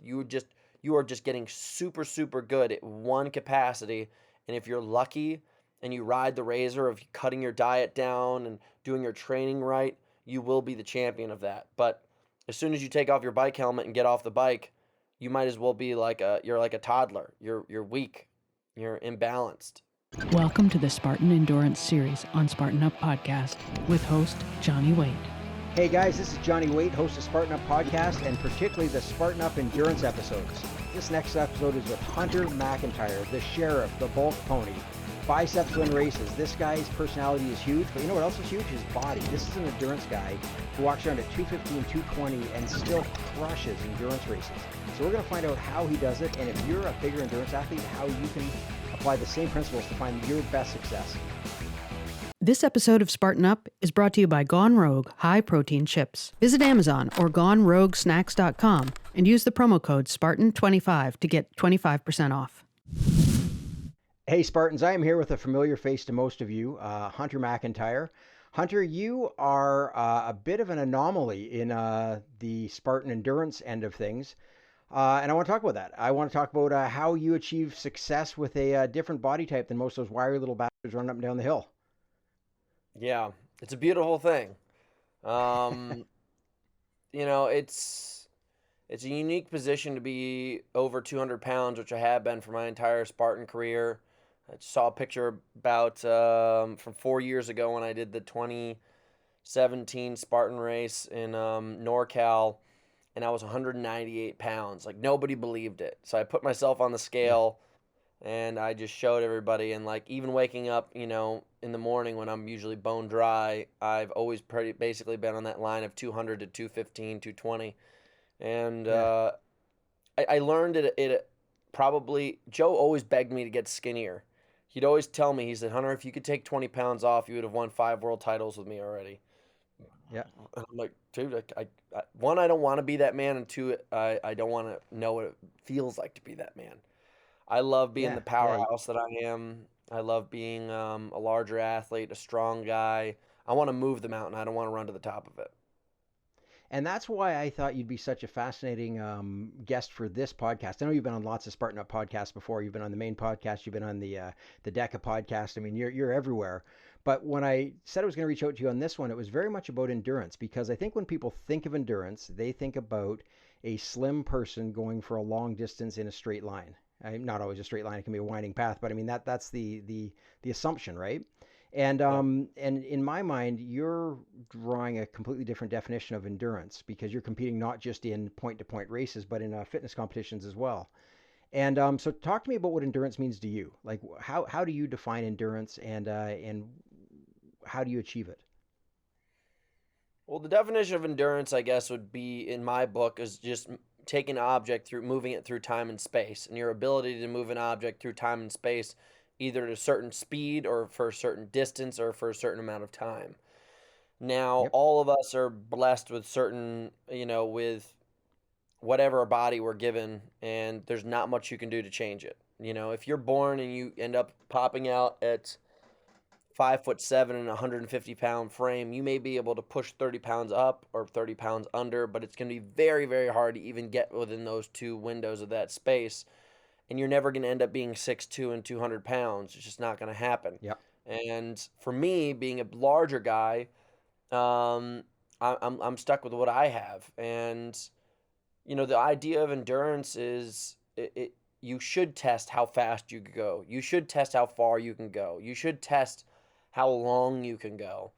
you are just getting super, super good at one capacity. And if you're lucky and you ride the razor of cutting your diet down and doing your training right, you will be the champion of that. But as soon as you take off your bike helmet and get off the bike, you might as well be you're like a toddler. You're weak. You're imbalanced. Welcome to the Spartan Endurance Series on Spartan Up Podcast with host Johnny Waite. Hey guys, this is Johnny Waite, host of Spartan Up Podcast, and particularly the Spartan Up Endurance episodes. This next episode is with Hunter McIntyre, the sheriff, the bulk pony. Biceps win races. This guy's personality is huge, but you know what else is huge? His body. This is an endurance guy who walks around at 215, 220, and still crushes endurance races. So we're going to find out how he does it, and if you're a bigger endurance athlete, how you can apply the same principles to find your best success. This episode of Spartan Up is brought to you by Gone Rogue high-protein chips. Visit Amazon or GoneRogueSnacks.com and use the promo code SPARTAN25 to get 25% off. Hey Spartans, I am here with a familiar face to most of you, Hunter McIntyre. Hunter, you are a bit of an anomaly in the Spartan endurance end of things. And I want to talk about that. I want to talk about how you achieve success with a different body type than most of those wiry little bastards running up and down the hill. Yeah, it's a beautiful thing. You know, it's a unique position to be over 200 pounds, which I have been for my entire Spartan career. I saw a picture about from 4 years ago when I did the 2017 Spartan race in NorCal, and I was 198 pounds. Like, nobody believed it. So I put myself on the scale, and I just showed everybody. And, like, even waking up, you know, in the morning when I'm usually bone dry, I've always basically been on that line of 200 to 215, 220. And I learned it probably, Joe always begged me to get skinnier. He'd always tell me, he said, Hunter, if you could take 20 pounds off, you would have won 5 world titles with me already. Yeah. And I'm like, dude, one, I don't want to be that man, and two, I don't want to know what it feels like to be that man. I love being the powerhouse that I am. I love being a larger athlete, a strong guy. I want to move the mountain. I don't want to run to the top of it. And that's why I thought you'd be such a fascinating guest for this podcast. I know you've been on lots of Spartan Up podcasts before. You've been on the main podcast. You've been on the DECA podcast. I mean, you're everywhere. But when I said I was going to reach out to you on this one, it was very much about endurance, because I think when people think of endurance, they think about a slim person going for a long distance in a straight line. Not always a straight line. It can be a winding path. But I mean, that's the assumption, right? And and in my mind, you're drawing a completely different definition of endurance, because you're competing not just in point-to-point races, but in fitness competitions as well. And so talk to me about what endurance means to you. Like, how do you define endurance, and how do you achieve it? Well, the definition of endurance, I guess, would be, in my book, is just taking an object moving it through time and space, and your ability to move an object through time and space either at a certain speed or for a certain distance or for a certain amount of time. Now, all of us are blessed with certain, you know, with whatever body we're given, and there's not much you can do to change it. You know, if you're born and you end up popping out at 5'7" and 150-pound frame, you may be able to push 30 pounds up or 30 pounds under, but it's going to be very, very hard to even get within those two windows of that space. And you're never going to end up being 6'2" and 200 pounds. It's just not going to happen. Yep. And for me, being a larger guy, I'm stuck with what I have. And, you know, the idea of endurance is you should test how fast you can go. You should test how far you can go. You should test how long you can go.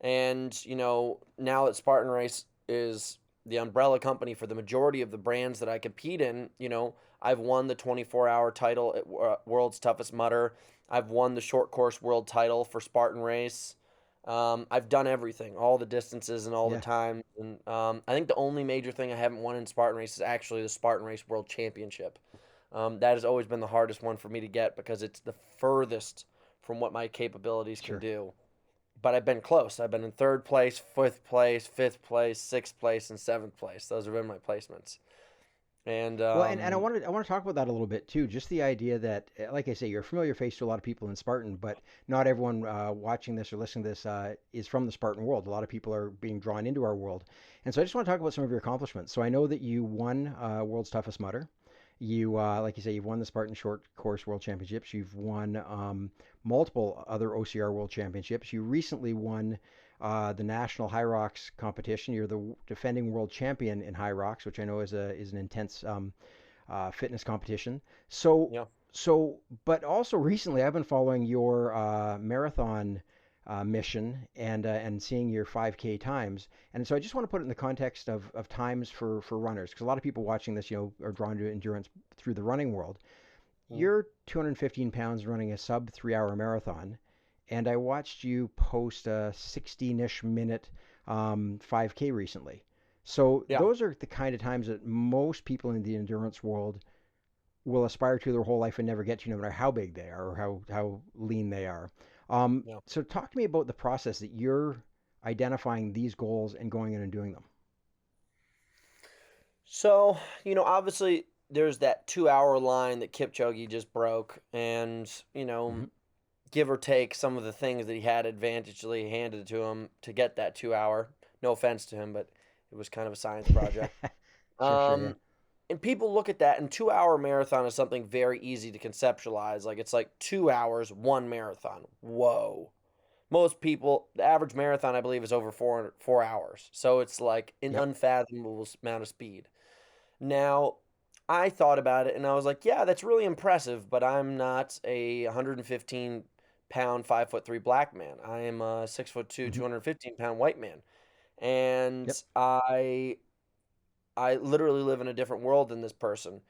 And, you know, now that Spartan Race is the umbrella company for the majority of the brands that I compete in, you know, I've won the 24-hour title at World's Toughest Mudder. I've won the short course world title for Spartan Race. I've done everything, all the distances and all the time. And I think the only major thing I haven't won in Spartan Race is actually the Spartan Race World Championship. That has always been the hardest one for me to get, because it's the furthest from what my capabilities can do. But I've been close. I've been in 3rd place, 5th place, 5th place, 6th place, and 7th place. Those have been my placements. And Well, and I want to talk about that a little bit too. Just the idea that, like I say, you're a familiar face to a lot of people in Spartan, but not everyone watching this or listening to this is from the Spartan world. A lot of people are being drawn into our world, and so I just want to talk about some of your accomplishments. So I know that you won World's Toughest Mudder. You, like you say, you've won the Spartan Short Course World Championships. You've won multiple other OCR World Championships. You recently won the National High Rocks competition. You're the defending world champion in High Rocks, which I know is an intense fitness competition. So yeah. but also recently I've been following your marathon mission and seeing your 5K times. And so I just want to put it in the context of times for runners, because a lot of people watching this, are drawn to endurance through the running world. Mm. You're 215 pounds running a sub 3 hour marathon, and I watched you post a 16-ish minute 5K recently. So Yeah. those are the kind of times that most people in the endurance world will aspire to their whole life and never get to, no matter how big they are or how lean they are. Yeah. So talk to me about the process that you're identifying these goals and going in and doing them. So, obviously there's that 2 hour line that Kipchoge just broke. And, Hmm. give or take some of the things that he had advantagely handed to him to get that 2 hour. No offense to him, but it was kind of a science project. Sure, yeah. Um, and people look at that, and 2 hour marathon is something very easy to conceptualize. Like, it's like 2 hours, one marathon. Whoa. Most people, the average marathon, I believe, is over 4 hours. So it's like an Yep. unfathomable amount of speed. Now, I thought about it and I was like, yeah, that's really impressive, but I'm not a 115-pound, 5'3" black man. I am a 6'2", Hmm. 215-pound white man. And Yep. I literally live in a different world than this person.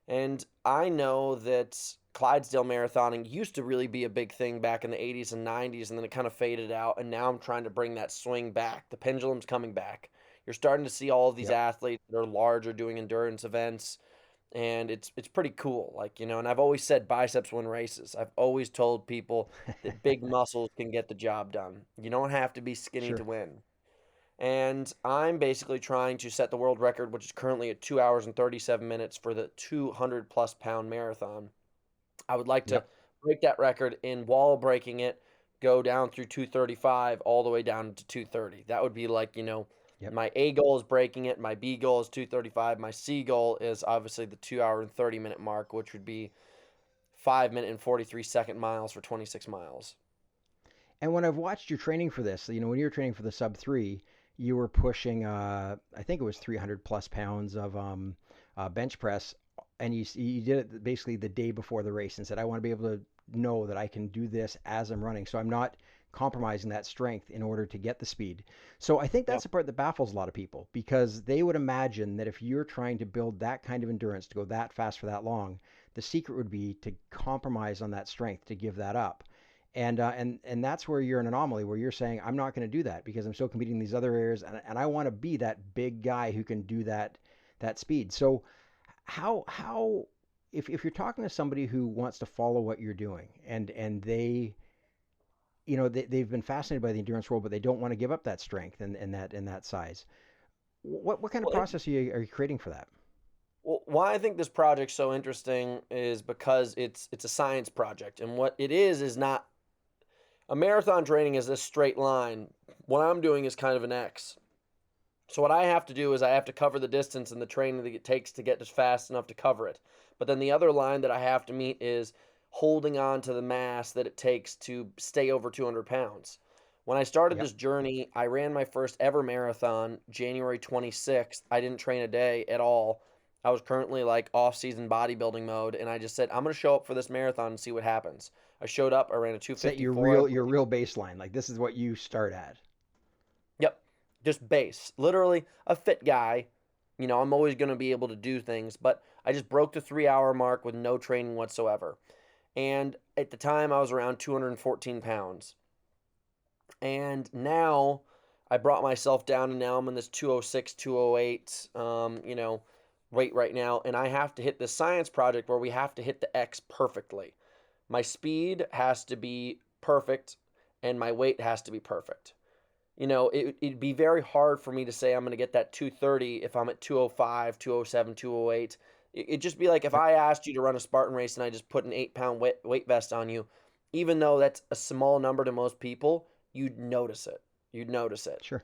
And I know that Clydesdale marathoning used to really be a big thing back in the 80s and 90s, and then it kind of faded out. And now I'm trying to bring that swing back. The pendulum's coming back. You're starting to see all of these Yep. athletes that are larger doing endurance events, and it's pretty cool. Like, and I've always said biceps win races. I've always told people that big muscles can get the job done. You don't have to be skinny to Sure. win. And I'm basically trying to set the world record, which is currently at 2 hours and 37 minutes for the 200+ pound marathon. I would like to Yep. break that record in wall breaking it, go down through 235 all the way down to 230. That would be like, Yep. my A goal is breaking it, my B goal is 235, my C goal is obviously the 2 hour and 30 minute mark, which would be 5 minute and 43 second miles for 26 miles. And when I've watched your training for this, when you were training for the sub 3, you were pushing, I think it was 300 plus pounds of bench press, and you did it basically the day before the race and said, I want to be able to know that I can do this as I'm running, so I'm not compromising that strength in order to get the speed. So I think Yep. that's the part that baffles a lot of people, because they would imagine that if you're trying to build that kind of endurance to go that fast for that long, the secret would be to compromise on that strength, to give that up. And that's where you're an anomaly, where you're saying, I'm not going to do that because I'm still competing in these other areas, and I want to be that big guy who can do that speed. So how if you're talking to somebody who wants to follow what you're doing, and they, they've been fascinated by the endurance world, but they don't want to give up that strength and that size, what kind of Well, process are you creating for that? why I think this project's so interesting is because it's a science project, and what it is not a marathon. Training is this straight line. What I'm doing is kind of an X. So what I have to do is I have to cover the distance and the training that it takes to get just fast enough to cover it. But then the other line that I have to meet is holding on to the mass that it takes to stay over 200 pounds. When I started Yep. this journey, I ran my first ever marathon January 26th. I didn't train a day at all. I was currently like off-season bodybuilding mode, and I just said, I'm going to show up for this marathon and see what happens. I showed up, I ran a Set your 254, I real your believe. real baseline, like this is what you start at. Yep. Just base. Literally a fit guy. I'm always going to be able to do things, but I just broke the 3 hour mark with no training whatsoever. And at the time, I was around 214 pounds. And now I brought myself down, and now I'm in this 206, 208, weight right now. And I have to hit this science project where we have to hit the X perfectly. My speed has to be perfect, and my weight has to be perfect. it'd be very hard for me to say I'm going to get that 230 if I'm at 205, 207, 208. It'd just be like if Yep. I asked you to run a Spartan race and I just put an 8-pound weight vest on you, even though that's a small number to most people, you'd notice it. You'd notice it. Sure.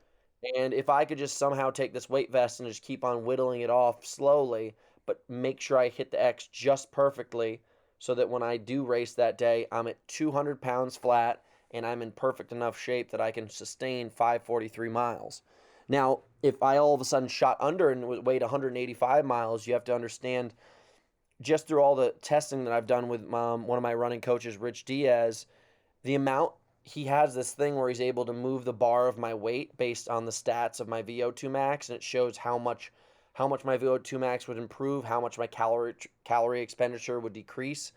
And if I could just somehow take this weight vest and just keep on whittling it off slowly, but make sure I hit the X just perfectly so that when I do race that day, I'm at 200 pounds flat and I'm in perfect enough shape that I can sustain 543 miles. Now, if I all of a sudden shot under and weighed 185 miles, you have to understand just through all the testing that I've done with one of my running coaches, Rich Diaz, the amount he has this thing where he's able to move the bar of my weight based on the stats of my VO2 max, and it shows how much my VO2 max would improve, how much my calorie expenditure would decrease.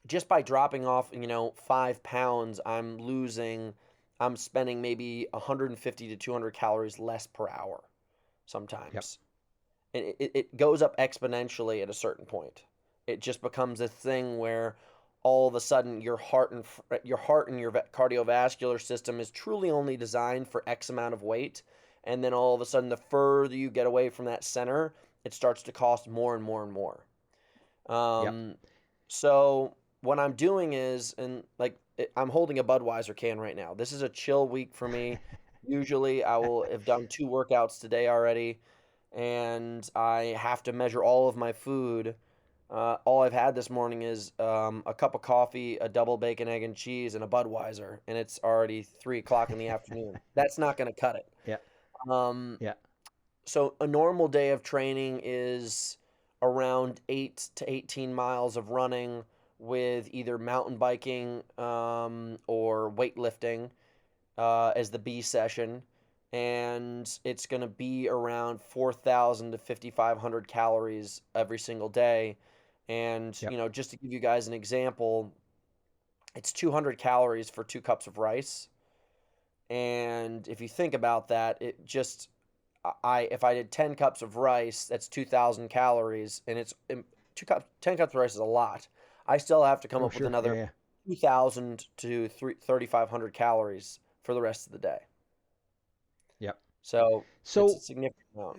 Just by dropping off, 5 pounds, I'm spending maybe 150 to 200 calories less per hour sometimes. Yep. And it goes up exponentially at a certain point. It just becomes a thing where all of a sudden your heart and your cardiovascular system is truly only designed for X amount of weight. And then all of a sudden, the further you get away from that center, it starts to cost more and more and more. Yep. So what I'm doing is, I'm holding a Budweiser can right now. This is a chill week for me. Usually I will have done 2 workouts today already, and I have to measure all of my food. All I've had this morning is a cup of coffee, a double bacon, egg, and cheese, and a Budweiser, and it's already 3 o'clock in the afternoon. That's not going to cut it. Yeah. Yeah. So a normal day of training is around 8 to 18 miles of running with either mountain biking or weightlifting as the B session. And it's going to be around 4,000 to 5,500 calories every single day. And, Yep. just to give you guys an example, it's 200 calories for 2 cups of rice. And if you think about that, if I did 10 cups of rice, that's 2,000 calories, and 10 cups of rice is a lot. I still have to come up with Sure. another Yeah. 2,000 to 3,500 calories for the rest of the day. Yep. So it's a So, significant amount.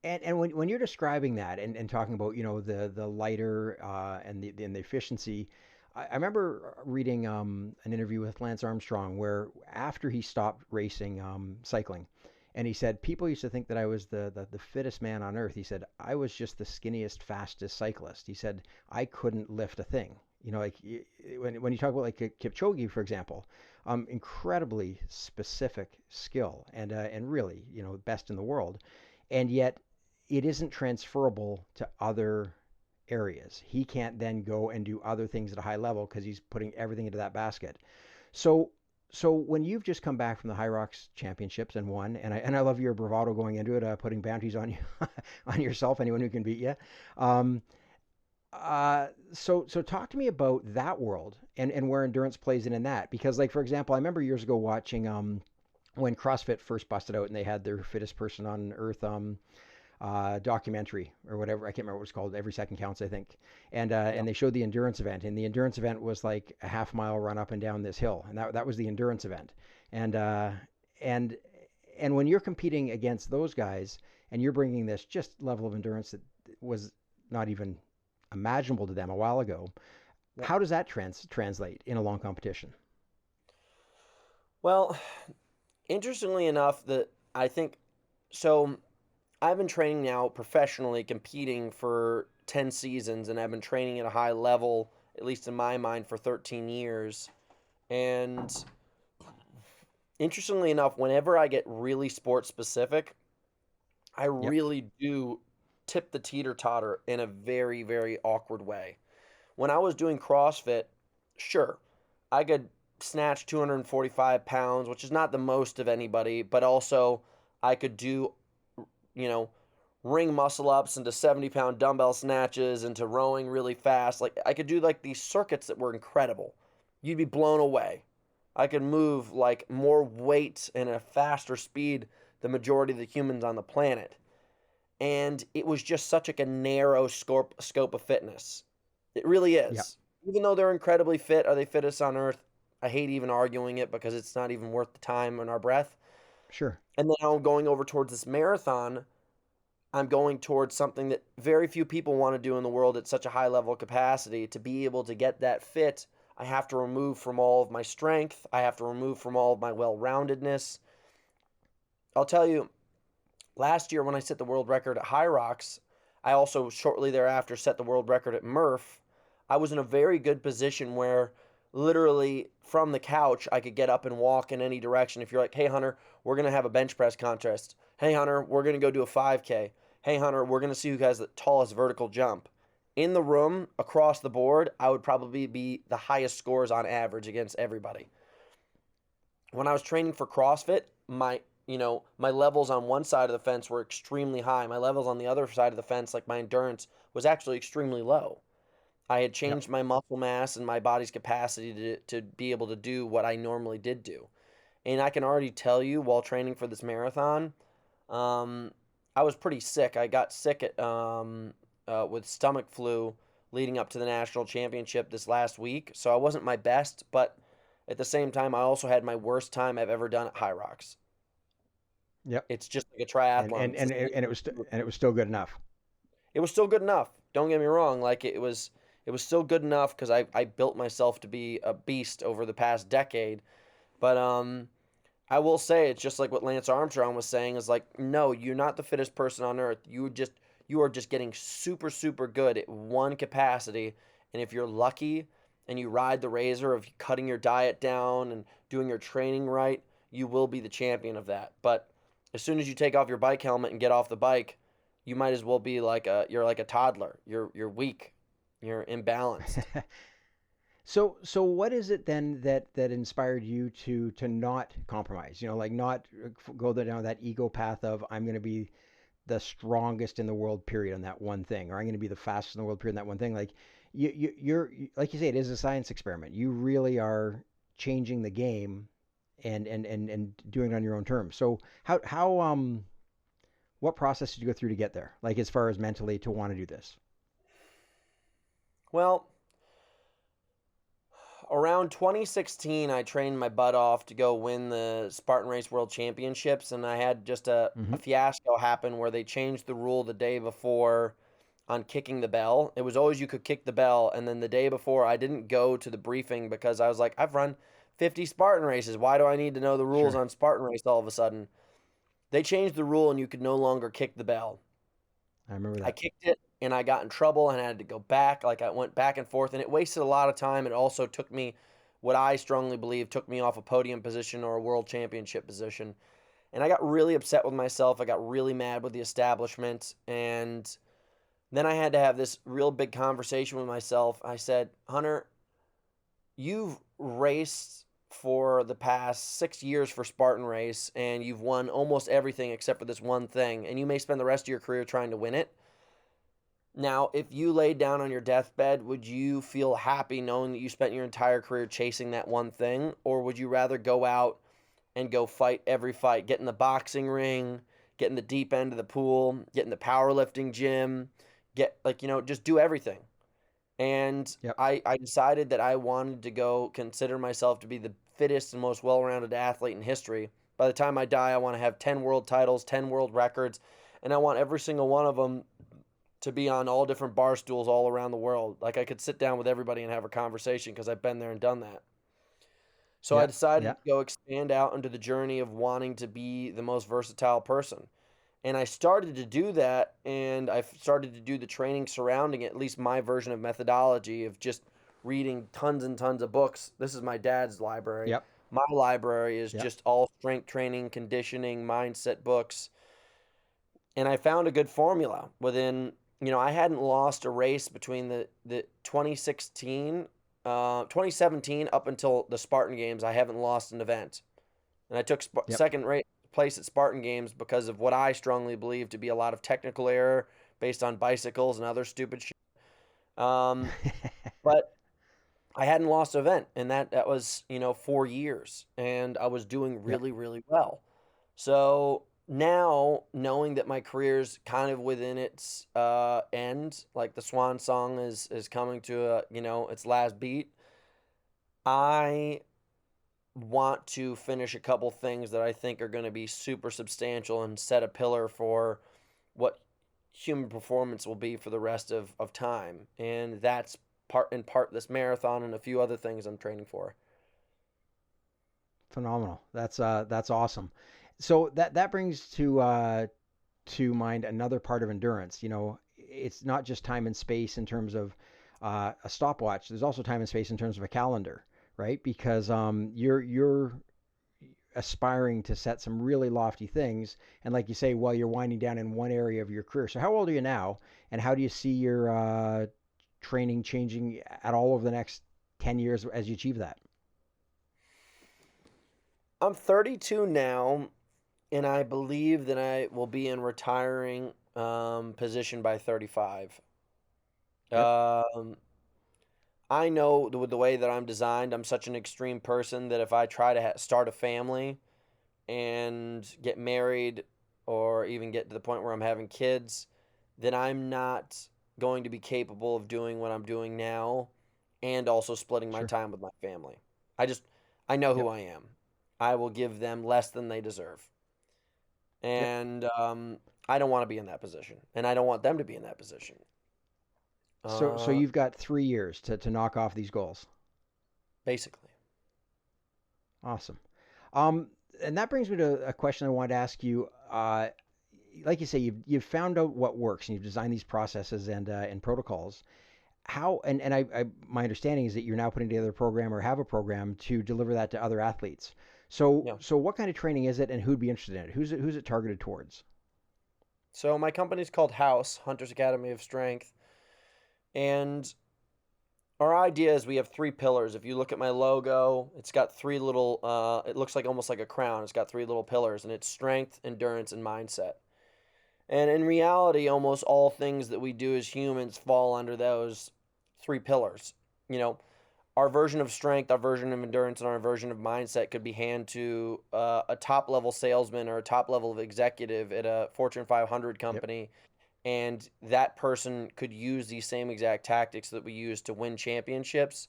and when you're describing that and talking about the lighter and the efficiency, I remember reading an interview with Lance Armstrong where after he stopped racing cycling, and he said people used to think that I was the fittest man on earth. He said I was just the skinniest, fastest cyclist. He said I couldn't lift a thing. Like when you talk about like Kipchoge, for example, incredibly specific skill and really best in the world, and yet it isn't transferable to other areas. He can't then go and do other things at a high level because he's putting everything into that basket. So when you've just come back from the High Rocks Championships and won, and I love your bravado going into it, putting bounties on you on yourself, anyone who can beat you. So talk to me about that world and where endurance plays in that, because like for example, I remember years ago watching when CrossFit first busted out and they had their fittest person on earth documentary or whatever. I can't remember what it was called. Every Second Counts, I think. And they showed the endurance event, and the endurance event was like a half-mile run up and down this hill, and that was the endurance event. And when you're competing against those guys and you're bringing this just level of endurance that was not even imaginable to them a while ago, how does that translate in a long competition? Well, interestingly enough, I think so. I've been training now professionally, competing for 10 seasons, and I've been training at a high level, at least in my mind, for 13 years. And interestingly enough, whenever I get really sport specific, I Yep. really do tip the teeter-totter in a very, very awkward way. When I was doing CrossFit, sure, I could snatch 245 pounds, which is not the most of anybody, but also I could do ring muscle ups into 70-pound dumbbell snatches, into rowing really fast. Like I could do like these circuits that were incredible. You'd be blown away. I could move like more weight and a faster speed than the majority of the humans on the planet. And it was just such like a narrow scope of fitness. It really is. Yep. Even though they're incredibly fit, are they fittest on earth? I hate even arguing it because it's not even worth the time and our breath. Sure. And then I'm going over towards this marathon. I'm going towards something that very few people want to do in the world at such a high level of capacity. To be able to get that fit, I have to remove from all of my strength. I have to remove from all of my well-roundedness. I'll tell you, last year when I set the world record at High Rocks, I also shortly thereafter set the world record at Murph. I was in a very good position where literally from the couch I could get up and walk in any direction. If you're like, hey Hunter, we're going to have a bench press contest. Hey Hunter, we're going to go do a 5K. Hey Hunter, we're going to see who has the tallest vertical jump. In the room, across the board, I would probably be the highest scores on average against everybody. When I was training for CrossFit, my levels on one side of the fence were extremely high. My levels on the other side of the fence, like my endurance, was actually extremely low. I had changed my muscle mass and my body's capacity to be able to do what I normally did do. And I can already tell you, while training for this marathon, I was pretty sick. I got sick with stomach flu leading up to the national championship this last week. So I wasn't my best, but at the same time, I also had my worst time I've ever done at High Rocks. Yep. It's just like a triathlon. And it was still good enough. It was still good enough. Don't get me wrong. Like it was still good enough because I built myself to be a beast over the past decade. But I will say it's just like what Lance Armstrong was saying is like, no, you're not the fittest person on earth. You are just getting super, super good at one capacity. And if you're lucky and you ride the razor of cutting your diet down and doing your training right, you will be the champion of that. But as soon as you take off your bike helmet and get off the bike, you might as well be you're like a toddler. You're weak. You're imbalanced. So what is it then that inspired you to not compromise? Like not go down that ego path of I'm going to be the strongest in the world period on that one thing, or I'm going to be the fastest in the world period on that one thing. Like you're like you say, it is a science experiment. You really are changing the game and doing it on your own terms. So how what process did you go through to get there? Like as far as mentally to want to do this? Well, around 2016, I trained my butt off to go win the Spartan Race World Championships, and I had just a fiasco happen where they changed the rule the day before on kicking the bell. It was always you could kick the bell, and then the day before, I didn't go to the briefing because I was like, I've run 50 Spartan races. Why do I need to know the rules on Spartan Race all of a sudden? They changed the rule, and you could no longer kick the bell. I remember that. I kicked it, and I got in trouble, and I had to go back. Like, I went back and forth, and it wasted a lot of time. It also took me, what I strongly believe, took me off a podium position or a world championship position. And I got really upset with myself. I got really mad with the establishment. And then I had to have this real big conversation with myself. I said, Hunter, you've raced for the past 6 years for Spartan Race, and you've won almost everything except for this one thing, and you may spend the rest of your career trying to win it. Now, if you laid down on your deathbed, would you feel happy knowing that you spent your entire career chasing that one thing, or would you rather go out and go fight every fight, get in the boxing ring, get in the deep end of the pool, get in the powerlifting gym, just do everything? And I decided that I wanted to go consider myself to be the fittest and most well-rounded athlete in history. By the time I die, I want to have 10 world titles, 10 world records, and I want every single one of them to be on all different bar stools all around the world. Like I could sit down with everybody and have a conversation because I've been there and done that. So I decided to go expand out into the journey of wanting to be the most versatile person. And I started to do that, and I started to do the training surrounding it, at least my version of methodology of just reading tons and tons of books. This is my dad's library. Yep. My library is just all strength training, conditioning, mindset books. And I found a good formula within, I hadn't lost a race between the 2017 up until the Spartan Games. I haven't lost an event. And I took second place at Spartan Games because of what I strongly believe to be a lot of technical error based on bicycles and other stupid shit. But I hadn't lost an event, and that was 4 years, and I was doing really, really well. So now, knowing that my career's kind of within its end, like the swan song is coming to its last beat, I want to finish a couple things that I think are going to be super substantial and set a pillar for what human performance will be for the rest of time. And that's part this marathon and a few other things I'm training for. Phenomenal. That's awesome. So that brings to mind another part of endurance. You know, it's not just time and space in terms of a stopwatch. There's also time and space in terms of a calendar, right? Because you're aspiring to set some really lofty things, and like you say, while you're winding down in one area of your career. So how old are you now, and how do you see your training changing at all over the next 10 years as you achieve that? I'm 32 now, and I believe that I will be in retiring position by 35. Yep. I know with the way that I'm designed, I'm such an extreme person that if I try to start a family and get married or even get to the point where I'm having kids, then I'm not going to be capable of doing what I'm doing now and also splitting my Sure. time with my family. I know who Yep. I am. I will give them less than they deserve. Yep. And I don't want to be in that position, and I don't want them to be in that position. So Uh, you've got 3 years to knock off these goals. Basically. Awesome. Um, and that brings me to a question I wanted to ask you. Like you say, you've found out what works, and you've designed these processes and protocols. How and my understanding is that you're now putting together a program or have a program to deliver that to other athletes. Yeah. So what kind of training is it, and who'd be interested in it? Who's it targeted towards? So my company's called House, Hunter's Academy of Strength. And our idea is we have three pillars. If you look at my logo, it's got three little, it looks like almost like a crown. It's got three little pillars, and it's strength, endurance, and mindset. And in reality, almost all things that we do as humans fall under those three pillars. You know, our version of strength, our version of endurance, and our version of mindset could be handed to a top level salesman or a top level executive at a Fortune 500 Yep. company, and that person could use these same exact tactics that we use to win championships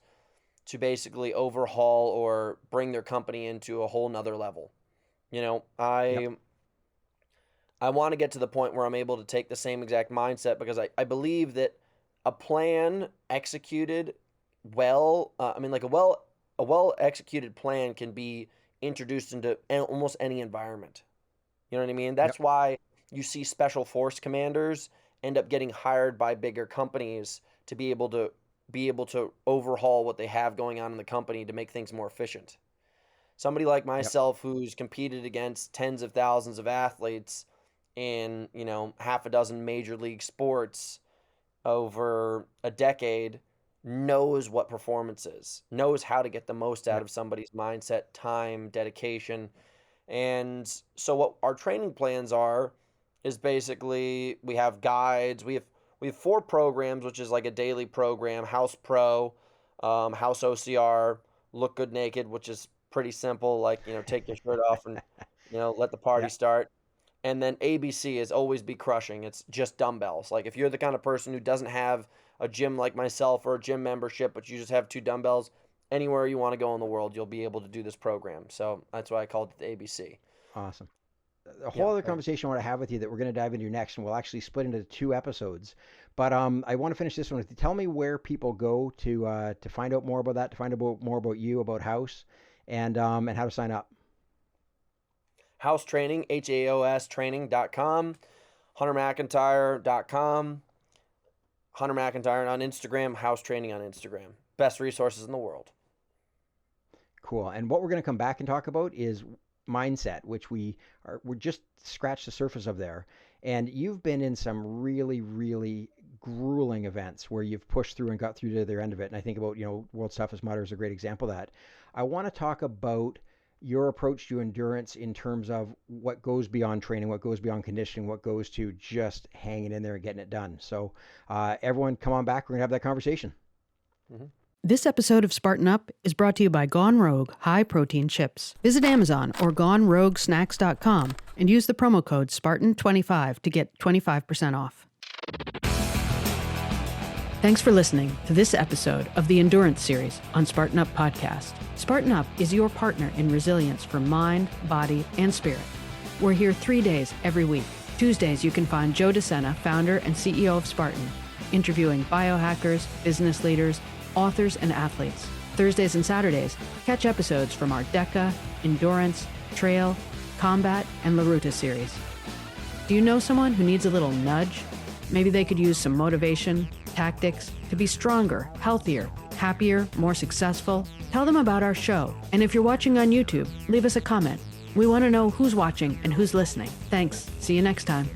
to basically overhaul or bring their company into a whole nother level. You know, Yep. I want to get to the point where I'm able to take the same exact mindset because I believe that a plan executed well, like a well executed plan can be introduced into almost any environment. You know what I mean? Yep. That's why you see special force commanders end up getting hired by bigger companies to be able to overhaul what they have going on in the company to make things more efficient. Somebody like Yep. myself who's competed against tens of thousands of athletes in, half a dozen major league sports over a decade knows what performance is, knows how to get the most out Yep. of somebody's mindset, time, dedication. And so what our training plans are is basically we have guides. We have four programs, which is like a daily program: House Pro, House OCR, Look Good Naked, which is pretty simple, like take your shirt off and let the party Yeah. start. And then ABC is Always Be Crushing. It's just dumbbells. Like if you're the kind of person who doesn't have a gym like myself or a gym membership, but you just have two dumbbells, anywhere you want to go in the world, you'll be able to do this program. So that's why I called it the ABC. Awesome. A Yeah, whole other thanks. conversation I want to have with you that we're going to dive into next, and we'll actually split into 2 episodes. But I want to finish this one with you. Tell me where people go to find out more about that, to find out more about you, about House, and how to sign up. House Training, HAOS training.com, HunterMcIntyre.com, Hunter McIntyre on Instagram, House Training on Instagram. Best resources in the world. Cool. And what we're going to come back and talk about is mindset, which we're just scratched the surface of there. And you've been in some really, really grueling events where you've pushed through and got through to the end of it. And I think about, World's Toughest Mudder is a great example of that. I want to talk about your approach to endurance in terms of what goes beyond training, what goes beyond conditioning, what goes to just hanging in there and getting it done. So everyone come on back. We're going to have that conversation. Mm-hmm. This episode of Spartan Up is brought to you by Gone Rogue High Protein Chips. Visit Amazon or GoneRogueSnacks.com and use the promo code Spartan25 to get 25% off. Thanks for listening to this episode of the Endurance Series on Spartan Up Podcast. Spartan Up is your partner in resilience for mind, body, and spirit. We're here 3 days every week. Tuesdays, you can find Joe DeSena, founder and CEO of Spartan, interviewing biohackers, business leaders, authors, and athletes. Thursdays and Saturdays, catch episodes from our DECA, Endurance, Trail, Combat, and La Ruta series. Do you know someone who needs a little nudge? Maybe they could use some motivation, tactics to be stronger, healthier, happier, more successful. Tell them about our show. And if you're watching on YouTube, leave us a comment. We want to know who's watching and who's listening. Thanks. See you next time.